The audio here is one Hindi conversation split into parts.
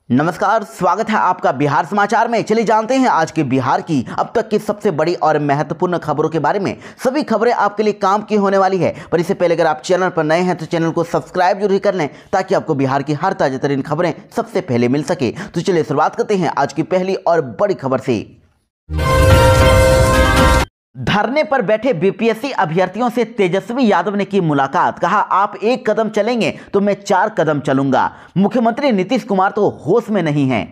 नमस्कार, स्वागत है आपका बिहार समाचार में। चलिए जानते हैं आज के बिहार की अब तक की सबसे बड़ी और महत्वपूर्ण खबरों के बारे में। सभी खबरें आपके लिए काम की होने वाली है, पर इससे पहले अगर आप चैनल पर नए हैं तो चैनल को सब्सक्राइब जरूर कर लें ताकि आपको बिहार की हर ताजा तरीन खबरें सबसे पहले मिल सके। तो चलिए शुरुआत करते हैं आज की पहली और बड़ी खबर से। धरने पर बैठे बीपीएससी अभ्यर्थियों से तेजस्वी यादव ने की मुलाकात। कहा, आप एक कदम चलेंगे तो मैं 4 कदम चलूंगा। मुख्यमंत्री नीतीश कुमार तो होश में नहीं हैं।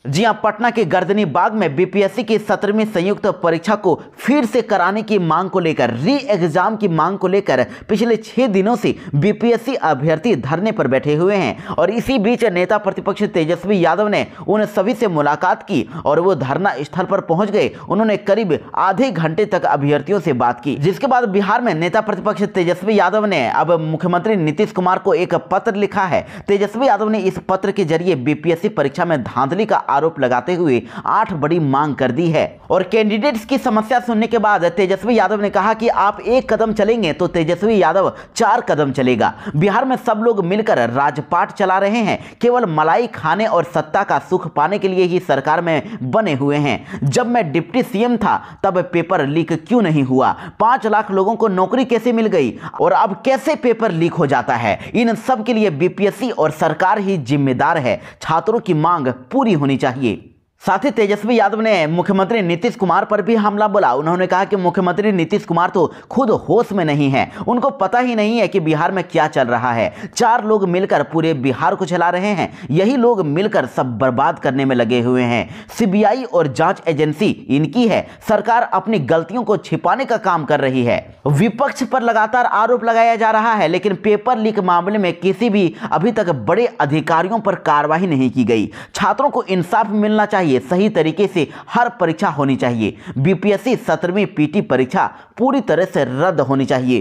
जी हां, पटना के गर्दनी बाग में बीपीएससी की 17वीं संयुक्त परीक्षा को फिर से कराने की मांग को लेकर, री एग्जाम की मांग को लेकर पिछले 6 दिनों से बीपीएससी अभ्यर्थी धरने पर बैठे हुए हैं। और इसी बीच नेता प्रतिपक्ष तेजस्वी यादव ने उन सभी से मुलाकात की और वो धरना स्थल पर पहुंच गए। उन्होंने करीब आधे घंटे तक अभ्यर्थियों से बात की, जिसके बाद बिहार में नेता प्रतिपक्ष तेजस्वी यादव ने अब मुख्यमंत्री नीतीश कुमार को एक पत्र लिखा है। तेजस्वी यादव ने इस पत्र के जरिए बीपीएससी परीक्षा में धांधली का आरोप लगाते हुए 8 बड़ी मांग कर दी है। और कैंडिडेट्स की समस्या सुनने के बाद तेजस्वी यादव ने कहा कि आप एक कदम चलेंगे तो तेजस्वी यादव 4 कदम चलेगा। बिहार में सब लोग मिलकर राजपाट चला रहे हैं, केवल मलाई खाने और सत्ता का सुख पाने के लिए ही सरकार में बने हुए हैं। जब मैं डिप्टी सीएम था तब पेपर लीक क्यों नहीं हुआ? 5 लाख लोगों को नौकरी कैसे मिल गई और अब कैसे पेपर लीक हो जाता है? इन सब के लिए बीपीएससी और सरकार ही जिम्मेदार है। छात्रों की मांग पूरी होनी चाहिए। साथ ही तेजस्वी यादव ने मुख्यमंत्री नीतीश कुमार पर भी हमला बोला। उन्होंने कहा कि मुख्यमंत्री नीतीश कुमार तो खुद होश में नहीं है, उनको पता ही नहीं है कि बिहार में क्या चल रहा है। 4 लोग मिलकर पूरे बिहार को चला रहे हैं, यही लोग मिलकर सब बर्बाद करने में लगे हुए हैं। सीबीआई और जांच एजेंसी इनकी है, सरकार अपनी गलतियों को छिपाने का काम कर रही है। विपक्ष पर लगातार आरोप लगाया जा रहा है, लेकिन पेपर लीक मामले में किसी भी अभी तक बड़े अधिकारियों पर कार्रवाई नहीं की गई। छात्रों को इंसाफ मिलना चाहिए, सही तरीके से हर परीक्षा होनी चाहिए। बीपीएससी 17वीं पीटी परीक्षा पूरी तरह से रद्द होनी चाहिए।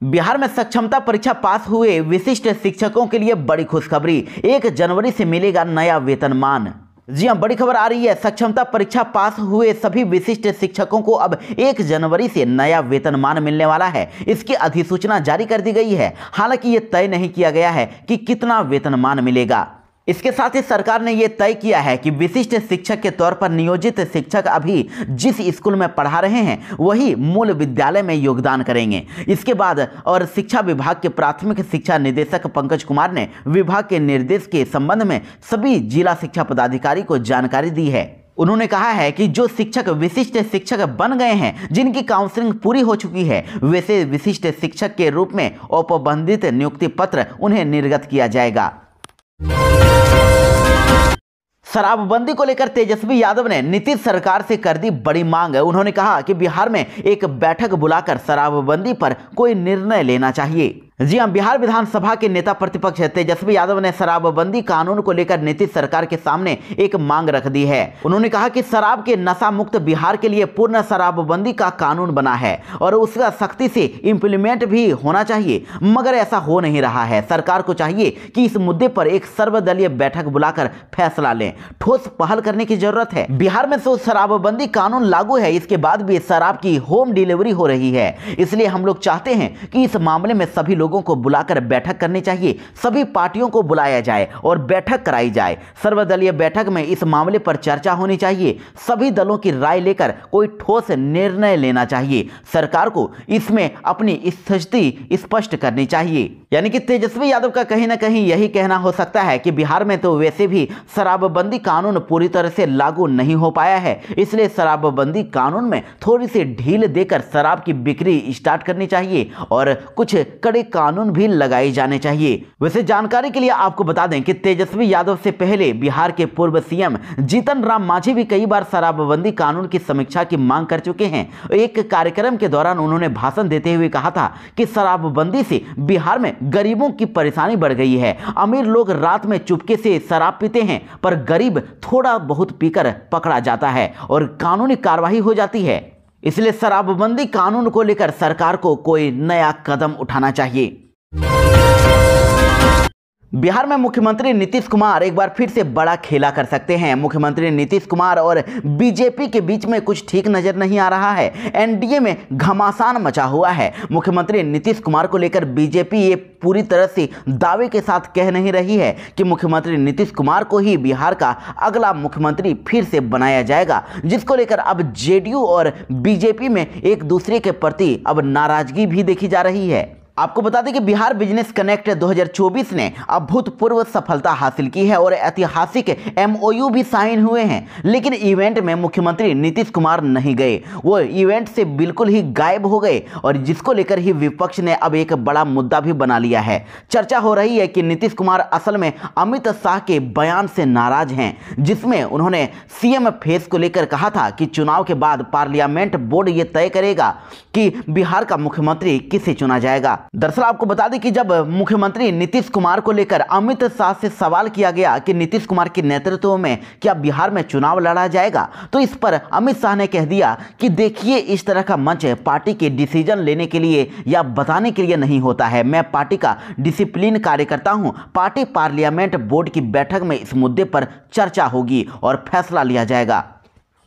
बिहार में सक्षमता परीक्षा पास हुए विशिष्ट शिक्षकों के लिए बड़ी खुशखबरी। 1 जनवरी से मिलेगा नया वेतनमान। जी हां, बड़ी खबर आ रही है। सक्षमता परीक्षा पास हुए सभी विशिष्ट शिक्षकों को अब 1 जनवरी से नया वेतनमान मिलने वाला है। इसकी अधिसूचना जारी कर दी गई है। हालांकि यह तय नहीं किया गया है कि कितना वेतनमान मिलेगा। इसके साथ ही सरकार ने यह तय किया है कि विशिष्ट शिक्षक के तौर पर नियोजित शिक्षक अभी जिस स्कूल में पढ़ा रहे हैं वही मूल विद्यालय में योगदान करेंगे। इसके बाद और शिक्षा विभाग के प्राथमिक शिक्षा निदेशक पंकज कुमार ने विभाग के निर्देश के संबंध में सभी जिला शिक्षा पदाधिकारी को जानकारी दी है। उन्होंने कहा है कि जो शिक्षक विशिष्ट शिक्षक बन गए हैं, जिनकी काउंसलिंग पूरी हो चुकी है, वैसे विशिष्ट शिक्षक के रूप में औपबंधित नियुक्ति पत्र उन्हें निर्गत किया जाएगा। शराबबंदी को लेकर तेजस्वी यादव ने नीतीश सरकार से कर दी बड़ी मांग। उन्होंने कहा कि बिहार में एक बैठक बुलाकर शराबबंदी पर कोई निर्णय लेना चाहिए। जी हां, बिहार विधानसभा के नेता प्रतिपक्ष तेजस्वी यादव ने शराबबंदी कानून को लेकर नीतीश सरकार के सामने एक मांग रख दी है। उन्होंने कहा कि शराब के नशा मुक्त बिहार के लिए पूर्ण शराबबंदी का कानून बना है और उसका सख्ती से इंप्लीमेंट भी होना चाहिए, मगर ऐसा हो नहीं रहा है। सरकार को चाहिए कि इस मुद्दे पर एक सर्वदलीय बैठक बुलाकर फैसला लें। ठोस पहल करने की जरूरत है। बिहार में तो शराबबंदी कानून लागू है, इसके बाद भी शराब की होम डिलीवरी हो रही है। इसलिए हम लोग चाहते हैं कि इस मामले में सभी लोगों को बुलाकर बैठक करनी चाहिए। सभी पार्टियों को बुलाया जाए और बैठक कराई जाए। सर्वदलीय बैठक में इस मामले पर चर्चा होनी चाहिए। सभी दलों की राय लेकर कोई ठोस निर्णय लेना चाहिए। सरकार को इसमें अपनी स्थिति स्पष्ट करनी चाहिए। यानी कि तेजस्वी यादव का कहीं ना कहीं यही कहना हो सकता है कि बिहार में तो वैसे भी शराबबंदी कानून पूरी तरह से लागू नहीं हो पाया है, इसलिए शराबबंदी कानून में थोड़ी सी ढील देकर शराब की बिक्री स्टार्ट करनी चाहिए और कुछ कड़े कानून भी लगाए जाने चाहिए। वैसे जानकारी के लिए आपको बता दें कि तेजस्वी यादव से पहले बिहार के पूर्व सीएम जीतन राम मांझी भी कई बार शराबबंदी कानून की समीक्षा की मांग कर चुके हैं। एक कार्यक्रम के दौरान उन्होंने भाषण देते हुए कहा था कि शराबबंदी से बिहार में गरीबों की परेशानी बढ़ गई है। अमीर लोग रात में चुपके से शराब पीते हैं, पर गरीब थोड़ा बहुत पीकर पकड़ा जाता है और कानूनी कार्रवाई हो जाती है। इसलिए शराबबंदी कानून को लेकर सरकार को कोई नया कदम उठाना चाहिए। बिहार में मुख्यमंत्री नीतीश कुमार एक बार फिर से बड़ा खेला कर सकते हैं। मुख्यमंत्री नीतीश कुमार और बीजेपी के बीच में कुछ ठीक नजर नहीं आ रहा है। एनडीए में घमासान मचा हुआ है। मुख्यमंत्री नीतीश कुमार को लेकर बीजेपी ये पूरी तरह से दावे के साथ कह नहीं रही है कि मुख्यमंत्री नीतीश कुमार को ही बिहार का अगला मुख्यमंत्री फिर से बनाया जाएगा, जिसको लेकर अब जेडीयू और बीजेपी में एक दूसरे के प्रति अब नाराजगी भी देखी जा रही है। आपको बता दें कि बिहार बिजनेस कनेक्ट 2024 ने अभूतपूर्व सफलता हासिल की है और ऐतिहासिक एमओयू भी साइन हुए हैं, लेकिन इवेंट में मुख्यमंत्री नीतीश कुमार नहीं गए। वो इवेंट से बिल्कुल ही गायब हो गए और जिसको लेकर ही विपक्ष ने अब एक बड़ा मुद्दा भी बना लिया है। चर्चा हो रही है कि नीतीश कुमार असल में अमित शाह के बयान से नाराज हैं, जिसमें उन्होंने सीएम फेस को लेकर कहा था कि चुनाव के बाद पार्लियामेंट बोर्ड ये तय करेगा कि बिहार का मुख्यमंत्री किसे चुना जाएगा। दरअसल आपको बता दें कि जब मुख्यमंत्री नीतीश कुमार को लेकर अमित शाह से सवाल किया गया कि नीतीश कुमार के नेतृत्व में क्या बिहार में चुनाव लड़ा जाएगा, तो इस पर अमित शाह ने कह दिया कि देखिए, इस तरह का मंच पार्टी के डिसीजन लेने के लिए या बताने के लिए नहीं होता है। मैं पार्टी का डिसिप्लिन कार्यकर्ता हूं। पार्टी पार्लियामेंट बोर्ड की बैठक में इस मुद्दे पर चर्चा होगी और फैसला लिया जाएगा।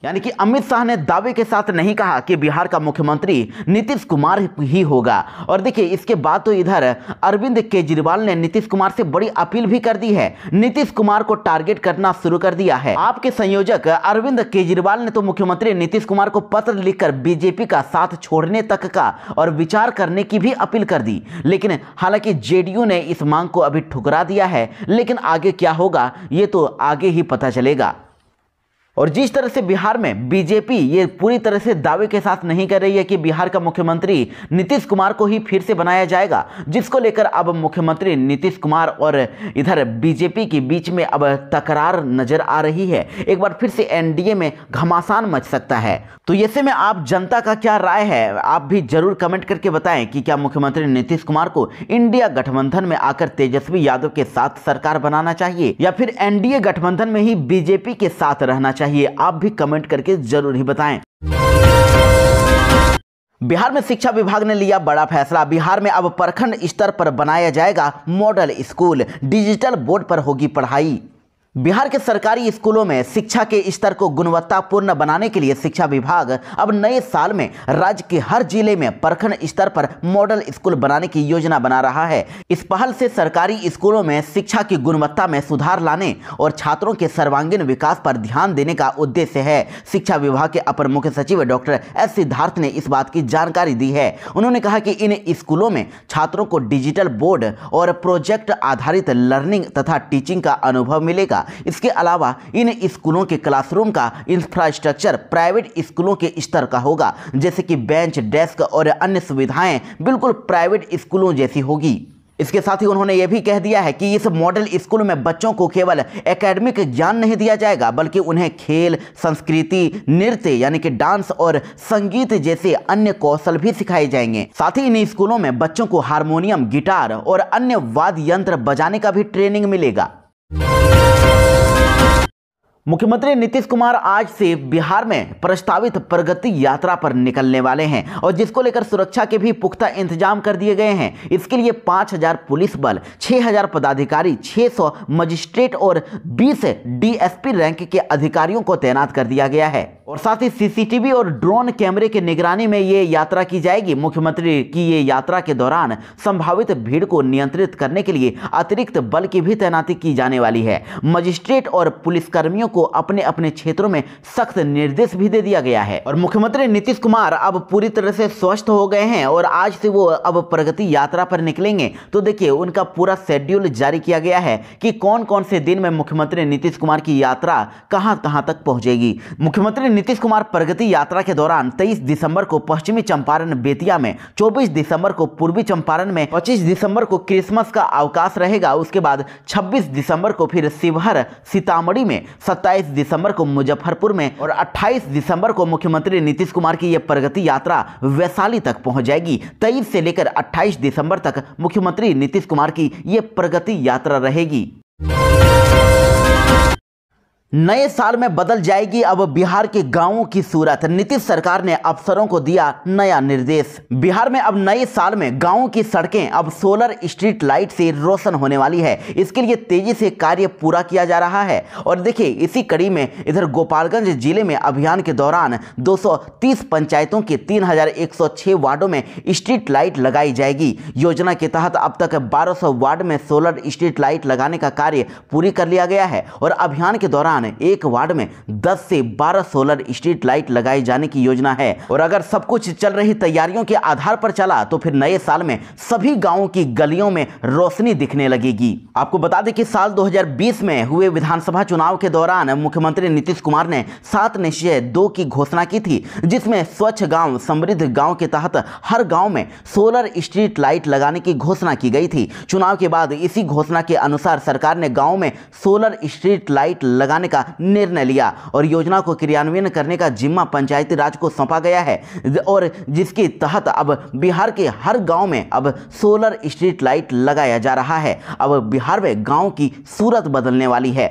यानी कि अमित शाह ने दावे के साथ नहीं कहा कि बिहार का मुख्यमंत्री नीतीश कुमार ही होगा। और देखिए, इसके बाद तो इधर अरविंद केजरीवाल ने नीतीश कुमार से बड़ी अपील भी कर दी है। नीतीश कुमार को टारगेट करना शुरू कर दिया है। आपके संयोजक अरविंद केजरीवाल ने तो मुख्यमंत्री नीतीश कुमार को पत्र लिखकर बीजेपी का साथ छोड़ने तक का और विचार करने की भी अपील कर दी। लेकिन हालांकि जेडीयू ने इस मांग को अभी ठुकरा दिया है, लेकिन आगे क्या होगा ये तो आगे ही पता चलेगा। और जिस तरह से बिहार में बीजेपी ये पूरी तरह से दावे के साथ नहीं कर रही है कि बिहार का मुख्यमंत्री नीतीश कुमार को ही फिर से बनाया जाएगा, जिसको लेकर अब मुख्यमंत्री नीतीश कुमार और इधर बीजेपी के बीच में अब तकरार नजर आ रही है। एक बार फिर से एनडीए में घमासान मच सकता है। तो ऐसे में आप जनता का क्या राय है, आप भी जरूर कमेंट करके बताएं कि क्या मुख्यमंत्री नीतीश कुमार को इंडिया गठबंधन में आकर तेजस्वी यादव के साथ सरकार बनाना चाहिए या फिर एनडीए गठबंधन में ही बीजेपी के साथ रहना चाहिए। आप भी कमेंट करके जरूर ही बताएं। बिहार में शिक्षा विभाग ने लिया बड़ा फैसला। बिहार में अब प्रखंड स्तर पर बनाया जाएगा मॉडल स्कूल, डिजिटल बोर्ड पर होगी पढ़ाई। बिहार के सरकारी स्कूलों में शिक्षा के स्तर को गुणवत्तापूर्ण बनाने के लिए शिक्षा विभाग अब नए साल में राज्य के हर जिले में प्रखंड स्तर पर मॉडल स्कूल बनाने की योजना बना रहा है। इस पहल से सरकारी स्कूलों में शिक्षा की गुणवत्ता में सुधार लाने और छात्रों के सर्वांगीण विकास पर ध्यान देने का उद्देश्य है। शिक्षा विभाग के अपर मुख्य सचिव डॉक्टर एस सिद्धार्थ ने इस बात की जानकारी दी है। उन्होंने कहा कि इन स्कूलों में छात्रों को डिजिटल बोर्ड और प्रोजेक्ट आधारित लर्निंग तथा टीचिंग का अनुभव मिलेगा। इसके अलावा इन स्कूलों के क्लासरूम का इंफ्रास्ट्रक्चर प्राइवेट स्कूलों के स्तर का होगा, जैसे कि बेंच, डेस्क और अन्य सुविधाएं बिल्कुल प्राइवेट स्कूलों जैसी होगी। इसके साथ ही उन्होंने यह भी कह दिया है कि इस मॉडल स्कूल में बच्चों को केवल एकेडमिक ज्ञान नहीं दिया जाएगा, बल्कि उन्हें खेल, संस्कृति, नृत्य यानी कि डांस और संगीत जैसे अन्य कौशल भी सिखाए जाएंगे। साथ ही इन स्कूलों में बच्चों को हारमोनियम, गिटार और अन्य वाद्य यंत्र बजाने का भी ट्रेनिंग मिलेगा। मुख्यमंत्री नीतीश कुमार आज से बिहार में प्रस्तावित प्रगति यात्रा पर निकलने वाले हैं और जिसको लेकर सुरक्षा के भी पुख्ता इंतजाम कर दिए गए हैं। इसके लिए 5000 पुलिस बल, 6000 पदाधिकारी, 600 मजिस्ट्रेट और 20 डीएसपी रैंक के अधिकारियों को तैनात कर दिया गया है और साथ ही सीसीटीवी और ड्रोन कैमरे की निगरानी में ये यात्रा की जाएगी। मुख्यमंत्री की ये यात्रा के दौरान संभावित भीड़ को नियंत्रित करने के लिए अतिरिक्त बल की भी तैनाती की जाने वाली है। मजिस्ट्रेट और पुलिसकर्मियों को अपने अपने क्षेत्रों में सख्त निर्देश भी दे दिया गया है और मुख्यमंत्री नीतीश कुमार अब पूरी तरह से स्वस्थ हो गए हैं और आज से वो अब प्रगति यात्रा पर निकलेंगे। तो देखिए, उनका पूरा शेड्यूल जारी किया गया है कि कौन कौन से दिन में मुख्यमंत्री नीतीश कुमार की यात्रा कहां कहां तक पहुंचेगी। मुख्यमंत्री नीतीश कुमार प्रगति यात्रा के दौरान 23 दिसंबर को पश्चिमी चंपारण बेतिया में, 24 दिसंबर को पूर्वी चंपारण में, 25 दिसंबर को क्रिसमस का अवकाश रहेगा। उसके बाद 26 दिसंबर को फिर शिवहर, सीतामढ़ी में, 27 दिसंबर को मुजफ्फरपुर में और 28 दिसंबर को मुख्यमंत्री नीतीश कुमार की यह प्रगति यात्रा वैशाली तक पहुंच जाएगी। 23 से लेकर 28 दिसंबर तक मुख्यमंत्री नीतीश कुमार की यह प्रगति यात्रा रहेगी। नए साल में बदल जाएगी अब बिहार के गांवों की सूरत। नीतीश सरकार ने अफसरों को दिया नया निर्देश। बिहार में अब नए साल में गांवों की सड़कें अब सोलर स्ट्रीट लाइट से रोशन होने वाली है। इसके लिए तेजी से कार्य पूरा किया जा रहा है। और देखिए, इसी कड़ी में इधर गोपालगंज जिले में अभियान के दौरान 230 पंचायतों के 3106 वार्डों में स्ट्रीट लाइट लगाई जाएगी। योजना के तहत अब तक 1200 वार्ड में सोलर स्ट्रीट लाइट लगाने का कार्य पूरी कर लिया गया है और अभियान के दौरान एक वार्ड में 10 से 12 सोलर स्ट्रीट लाइट लगाए जाने की योजना है। और अगर सब कुछ चल रही तैयारियों के आधार पर चला तो फिर नए साल में सभी गांवों की गलियों में रोशनी दिखने लगेगी। आपको बता दें कि साल 2020 में हुए विधानसभा चुनाव के दौरान मुख्यमंत्री नीतीश कुमार ने 7 निश्चय 2 की घोषणा की थी, जिसमें स्वच्छ गांव समृद्ध गांव के तहत हर गांव में सोलर स्ट्रीट लाइट लगाने की घोषणा की गई थी। चुनाव के बाद इसी घोषणा के अनुसार सरकार ने गांव में सोलर स्ट्रीट लाइट लगाने का निर्णय लिया और योजना को क्रियान्वयन करने का जिम्मा पंचायती राज को सौंपा गया है और जिसके तहत अब बिहार के हर गांव में अब सोलर स्ट्रीट लाइट लगाया जा रहा है। अब बिहार में गांव की सूरत बदलने वाली है।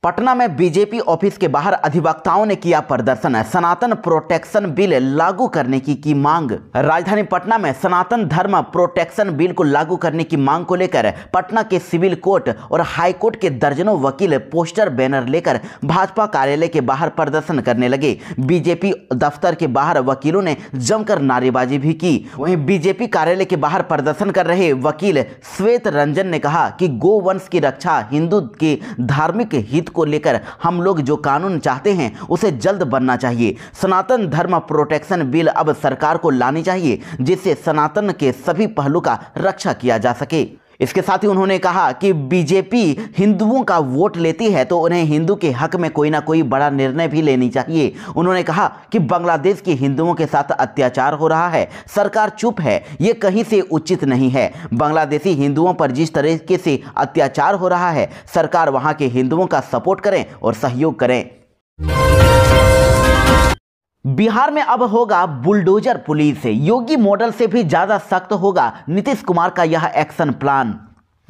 पटना में बीजेपी ऑफिस के बाहर अधिवक्ताओं ने किया प्रदर्शन। सनातन प्रोटेक्शन बिल लागू करने की मांग। राजधानी पटना में सनातन धर्म प्रोटेक्शन बिल को लागू करने की मांग को लेकर पटना के सिविल कोर्ट और हाई कोर्ट के दर्जनों वकील पोस्टर बैनर लेकर भाजपा कार्यालय के बाहर प्रदर्शन करने लगे। बीजेपी दफ्तर के बाहर वकीलों ने जमकर नारेबाजी भी की। वहीं बीजेपी कार्यालय के बाहर प्रदर्शन कर रहे वकील श्वेत रंजन ने कहा कि गोवंश की रक्षा, हिंदू के धार्मिक हित को लेकर हम लोग जो कानून चाहते हैं उसे जल्द बनना चाहिए। सनातन धर्म प्रोटेक्शन बिल अब सरकार को लानी चाहिए जिससे सनातन के सभी पहलू का रक्षा किया जा सके। इसके साथ ही उन्होंने कहा कि बीजेपी हिंदुओं का वोट लेती है तो उन्हें हिंदू के हक में कोई ना कोई बड़ा निर्णय भी लेनी चाहिए। उन्होंने कहा कि बांग्लादेश के हिंदुओं के साथ अत्याचार हो रहा है, सरकार चुप है, ये कहीं से उचित नहीं है। बांग्लादेशी हिंदुओं पर जिस तरीके से अत्याचार हो रहा है, सरकार वहां के हिंदुओं का सपोर्ट करें और सहयोग करें। बिहार में अब होगा बुलडोजर पुलिस। योगी मॉडल से भी ज्यादा सख्त होगा नीतीश कुमार का यह एक्शन प्लान।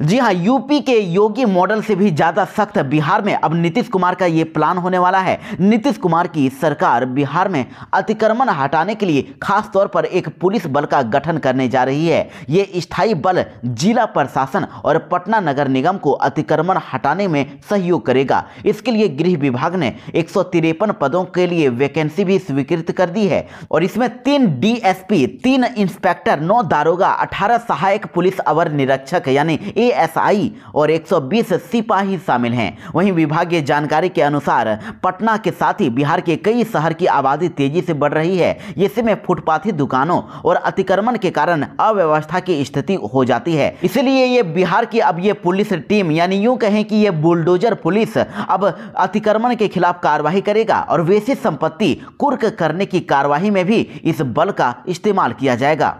जी हां, यूपी के योगी मॉडल से भी ज्यादा सख्त बिहार में अब नीतीश कुमार का यह प्लान होने वाला है। नीतीश कुमार की सरकार बिहार में अतिक्रमण हटाने के लिए खास तौर पर एक पुलिस बल का गठन करने जा रही है। यह स्थायी बल जिला प्रशासन और पटना नगर निगम को अतिक्रमण हटाने में सहयोग करेगा। इसके लिए गृह विभाग ने 153 पदों के लिए वैकेंसी भी स्वीकृत कर दी है और इसमें 3 DSP, 3 इंस्पेक्टर, 9 दारोगा, 18 सहायक पुलिस अवर निरीक्षक यानी ASI और 120 सिपाही शामिल हैं। वहीं विभागीय जानकारी के अनुसार पटना के साथ ही बिहार के कई शहर की आबादी तेजी से बढ़ रही है। ऐसे में फुटपाथी दुकानों और अतिक्रमण के कारण अव्यवस्था की स्थिति हो जाती है। इसलिए ये बिहार की अब ये पुलिस टीम यानी यूं कहें कि ये बुलडोजर पुलिस अब अतिक्रमण के खिलाफ कार्रवाई करेगा और वैसी संपत्ति कुर्क करने की कार्रवाई में भी इस बल का इस्तेमाल किया जाएगा।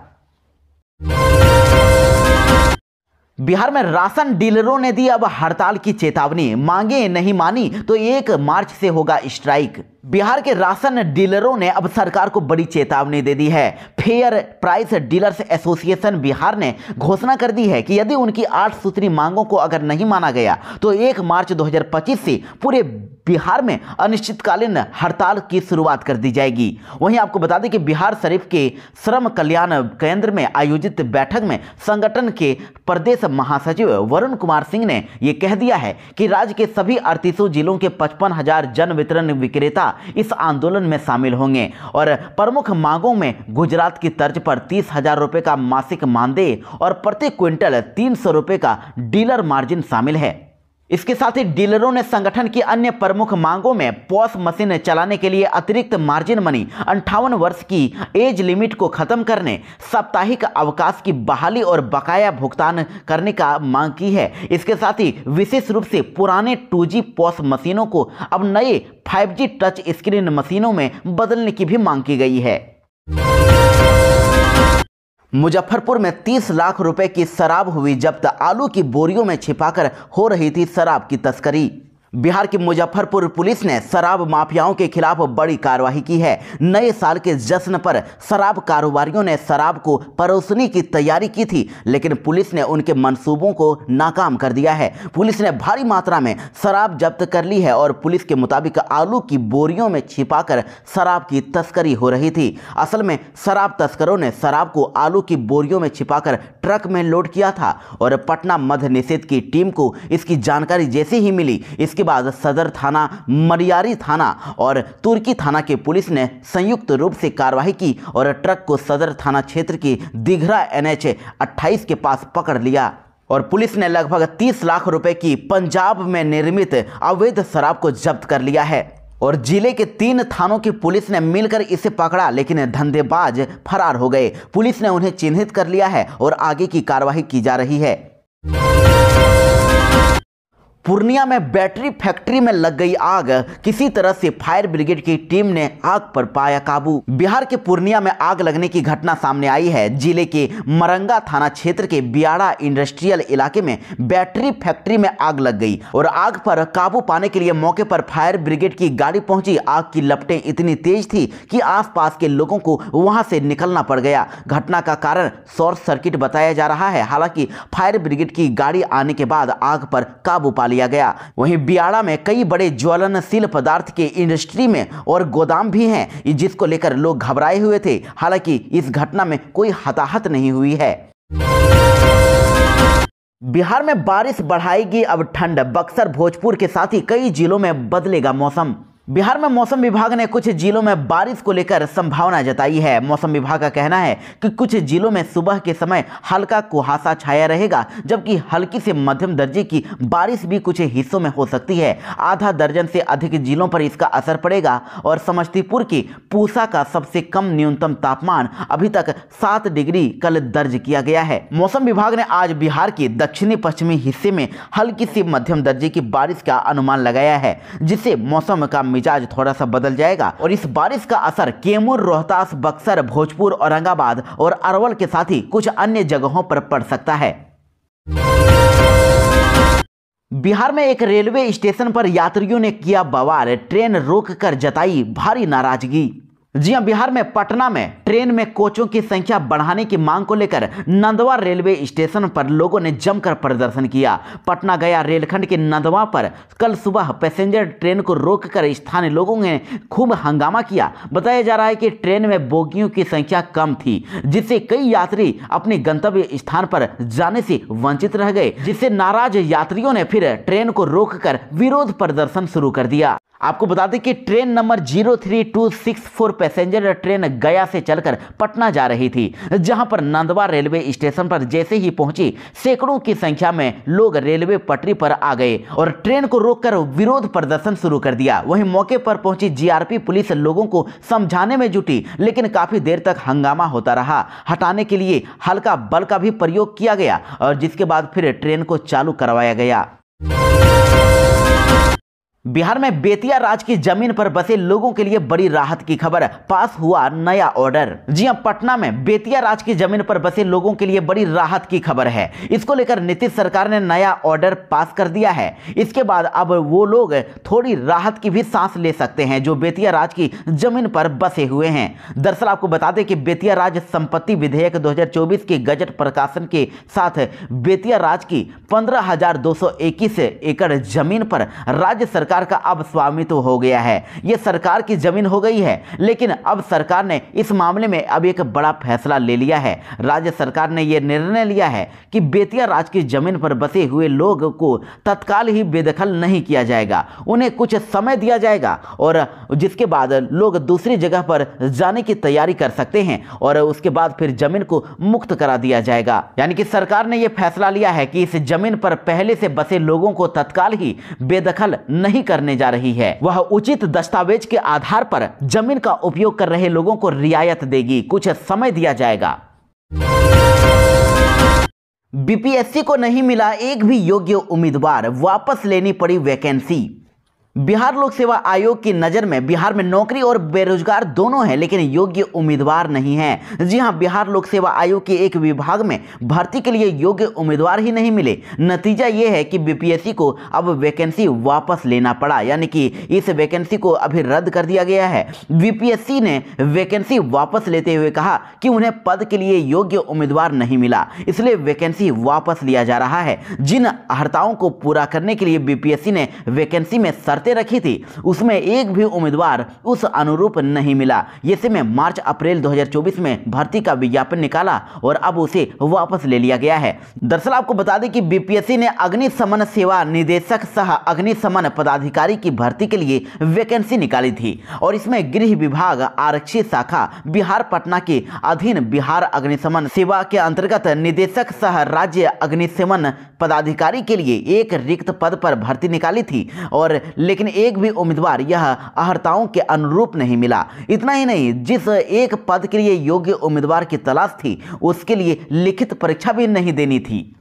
बिहार में राशन डीलरों ने दी अब हड़ताल की चेतावनी। मांगे नहीं मानी तो 1 मार्च से होगा स्ट्राइक। बिहार के राशन डीलरों ने अब सरकार को बड़ी चेतावनी दे दी है। Fair price dealers association Bihar ने घोषणा कर दी है कि यदि उनकी 8 सूत्री मांगों को अगर नहीं माना गया तो 1 मार्च 2025 से पूरे बिहार में अनिश्चितकालीन हड़ताल की शुरुआत कर दी जाएगी। वहीं आपको बता दें कि बिहार शरीफ के श्रम कल्याण केंद्र में आयोजित बैठक में संगठन के प्रदेश महासचिव वरुण कुमार सिंह ने यह कह दिया है कि राज्य के सभी 38 जिलों के 55,000 जन वितरण विक्रेता इस आंदोलन में शामिल होंगे और प्रमुख मांगों में गुजरात की तर्ज पर 30,000 रुपए का मासिक मानदेय और प्रति क्विंटल 300 रुपए का डीलर मार्जिन शामिल है। इसके साथ ही डीलरों ने संगठन की अन्य प्रमुख मांगों में पॉस मशीन चलाने के लिए अतिरिक्त मार्जिन मनी, 58 वर्ष की एज लिमिट को खत्म करने, साप्ताहिक अवकाश की बहाली और बकाया भुगतान करने का मांग की है। इसके साथ ही विशेष रूप से पुराने 2G पॉस मशीनों को अब नए 5G टच स्क्रीन मशीनों में बदलने की भी मांग की गई है। मुजफ्फरपुर में 30 लाख रुपए की शराब हुई जब्त। आलू की बोरियों में छिपाकर हो रही थी शराब की तस्करी। बिहार की मुजफ्फरपुर पुलिस ने शराब माफियाओं के खिलाफ बड़ी कार्रवाई की है। नए साल के जश्न पर शराब कारोबारियों ने शराब को परोसने की तैयारी की थी, लेकिन पुलिस ने उनके मंसूबों को नाकाम कर दिया है। पुलिस ने भारी मात्रा में शराब जब्त कर ली है और पुलिस के मुताबिक आलू की बोरियों में छिपाकर शराब की तस्करी हो रही थी। असल में शराब तस्करों ने शराब को आलू की बोरियों में छिपाकर ट्रक में लोड किया था और पटना मद्य निषेध की टीम को इसकी जानकारी जैसे ही मिली, इसके बाद सदर थाना, मरियारी थाना और तुर्की थाना के पुलिस ने संयुक्त रूप से कार्रवाई की और ट्रक को सदर थाना क्षेत्र की दिघरा NH 28 के पास पकड़ लिया और पुलिस ने लगभग 30 लाख रुपए की पंजाब में निर्मित अवैध शराब को जब्त कर लिया है और जिले के 3 थानों की पुलिस ने मिलकर इसे पकड़ा, लेकिन धंधेबाज फरार हो गए। पुलिस ने उन्हें चिन्हित कर लिया है और आगे की कार्रवाई की जा रही है। पूर्णिया में बैटरी फैक्ट्री में लग गई आग, किसी तरह से फायर ब्रिगेड की टीम ने आग पर पाया काबू। बिहार के पूर्णिया में आग लगने की घटना सामने आई है। जिले के मरंगा थाना क्षेत्र के बियाड़ा इंडस्ट्रियल इलाके में बैटरी फैक्ट्री में आग लग गई और आग पर काबू पाने के लिए मौके पर फायर ब्रिगेड की गाड़ी पहुंची। आग की लपटें इतनी तेज थी कि आसपास के लोगों को वहां से निकलना पड़ गया। घटना का कारण शॉर्ट सर्किट बताया जा रहा है। हालांकि फायर ब्रिगेड की गाड़ी आने के बाद आग पर काबू पा लिया गया। वहीं बियाड़ा में कई बड़े ज्वलनशील पदार्थ के इंडस्ट्री में और गोदाम भी हैं, जिसको लेकर लोग घबराए हुए थे। हालांकि इस घटना में कोई हताहत नहीं हुई है। बिहार में बारिश बढ़ाएगी अब ठंड, बक्सर, भोजपुर के साथ ही कई जिलों में बदलेगा मौसम। बिहार में मौसम विभाग ने कुछ जिलों में बारिश को लेकर संभावना जताई है। मौसम विभाग का कहना है कि कुछ जिलों में सुबह के समय हल्का कुहासा छाया रहेगा, जबकि हल्की से मध्यम दर्जे की बारिश भी कुछ हिस्सों में हो सकती है। आधा दर्जन से अधिक जिलों पर इसका असर पड़ेगा और समस्तीपुर की पूसा का सबसे कम न्यूनतम तापमान अभी तक 7 डिग्री कल दर्ज किया गया है। मौसम विभाग ने आज बिहार के दक्षिणी पश्चिमी हिस्से में हल्की से मध्यम दर्जे की बारिश का अनुमान लगाया है, जिससे मौसम का मिजाज थोड़ा सा बदल जाएगा और इस बारिश का असर कैमूर, रोहतास, बक्सर, भोजपुर, औरंगाबाद और अरवल के साथ ही कुछ अन्य जगहों पर पड़ सकता है। बिहार में एक रेलवे स्टेशन पर यात्रियों ने किया बवाल, ट्रेन रोककर जताई भारी नाराजगी। जी हां, बिहार में पटना में ट्रेन में कोचों की संख्या बढ़ाने की मांग को लेकर नंदवा रेलवे स्टेशन पर लोगों ने जमकर प्रदर्शन किया। पटना गया रेलखंड के नंदवा पर कल सुबह पैसेंजर ट्रेन को रोककर स्थानीय लोगों ने खूब हंगामा किया। बताया जा रहा है कि ट्रेन में बोगियों की संख्या कम थी, जिससे कई यात्री अपने गंतव्य स्थान पर जाने से वंचित रह गए, जिससे नाराज यात्रियों ने फिर ट्रेन को रोककर विरोध प्रदर्शन शुरू कर दिया। आपको बता दें कि ट्रेन नंबर 03264 पैसेंजर ट्रेन गया से चलकर पटना जा रही थी, जहां पर नंदवा रेलवे स्टेशन पर जैसे ही पहुंची सैकड़ों की संख्या में लोग रेलवे पटरी पर आ गए और ट्रेन को रोककर विरोध प्रदर्शन शुरू कर दिया। वहीं मौके पर पहुंची GRP पुलिस लोगों को समझाने में जुटी, लेकिन काफी देर तक हंगामा होता रहा। हटाने के लिए हल्का बल का भी प्रयोग किया गया और जिसके बाद फिर ट्रेन को चालू करवाया गया। बिहार में बेतिया राज की जमीन पर बसे लोगों के लिए बड़ी राहत की खबर, पास हुआ नया ऑर्डर। जी हां, पटना में बेतिया राज की जमीन पर बसे लोगों के लिए बड़ी राहत की खबर है। इसको लेकर नीतीश सरकार ने नया ऑर्डर पास कर दिया है। इसके बाद अब वो लोग थोड़ी राहत की भी सांस ले सकते हैं जो बेतिया राज की जमीन पर बसे हुए हैं। दरअसल आपको बता दें कि बेतिया राज संपत्ति विधेयक 2024 के गजट प्रकाशन के साथ बेतिया राज की 15,221 एकड़ जमीन पर राज्य सरकार का अब स्वामित्व हो गया है। यह सरकार की जमीन हो गई है, लेकिन अब सरकार ने इस मामले में अब एक बड़ा फैसला ले लिया है। राज्य सरकार ने यह निर्णय लिया है कि बेतिया राज की जमीन पर बसे हुए लोगों को तत्काल ही बेदखल नहीं किया जाएगा, उन्हें कुछ समय दिया जाएगा और जिसके बाद लोग दूसरी जगह पर जाने की तैयारी कर सकते हैं और उसके बाद फिर जमीन को मुक्त करा दिया जाएगा। यानी कि सरकार ने यह फैसला लिया है कि इस जमीन पर पहले से बसे लोगों को तत्काल ही बेदखल नहीं करने जा रही है। वह उचित दस्तावेज के आधार पर जमीन का उपयोग कर रहे लोगों को रियायत देगी, कुछ समय दिया जाएगा। बीपीएससी को नहीं मिला एक भी योग्य उम्मीदवार, वापस लेनी पड़ी वैकेंसी। बिहार लोक सेवा आयोग की नज़र में बिहार में नौकरी और बेरोजगार दोनों हैं, लेकिन योग्य उम्मीदवार नहीं है। जी हां, बिहार लोक सेवा आयोग के एक विभाग में भर्ती के लिए योग्य उम्मीदवार ही नहीं मिले। नतीजा यह है कि बीपीएससी को अब वैकेंसी वापस लेना पड़ा, यानी कि इस वैकेंसी को अभी रद्द कर दिया गया है। बीपीएससी ने वैकेंसी वापस लेते हुए कहा कि उन्हें पद के लिए योग्य उम्मीदवार नहीं मिला, इसलिए वैकेंसी वापस लिया जा रहा है। जिन अर्हताओं को पूरा करने के लिए बीपीएससी ने वैकेंसी में रखी थी, उसमें एक भी उम्मीदवार उस अनुरूप नहीं मिला। जैसे में मार्च अप्रैल 2024 में भर्ती का विज्ञापन निकाला और अब उसे वापस ले लिया गया है। दरअसल आपको बता दें कि बीपीएससी ने अग्निशमन सेवा निदेशक सह अग्निशमन पदाधिकारी की भर्ती के लिए वैकेंसी निकाली थी और इसमें गृह विभाग आरक्षी शाखा बिहार पटना के अधीन बिहार अग्निशमन सेवा के अंतर्गत निदेशक सह राज्य अग्निशमन पदाधिकारी के लिए एक रिक्त पद पर भर्ती निकाली थी, और लेकिन एक भी उम्मीदवार यह अर्हताओं के अनुरूप नहीं मिला। इतना ही नहीं, जिस एक पद के लिए योग्य उम्मीदवार की तलाश थी उसके लिए लिखित परीक्षा भी नहीं देनी थी।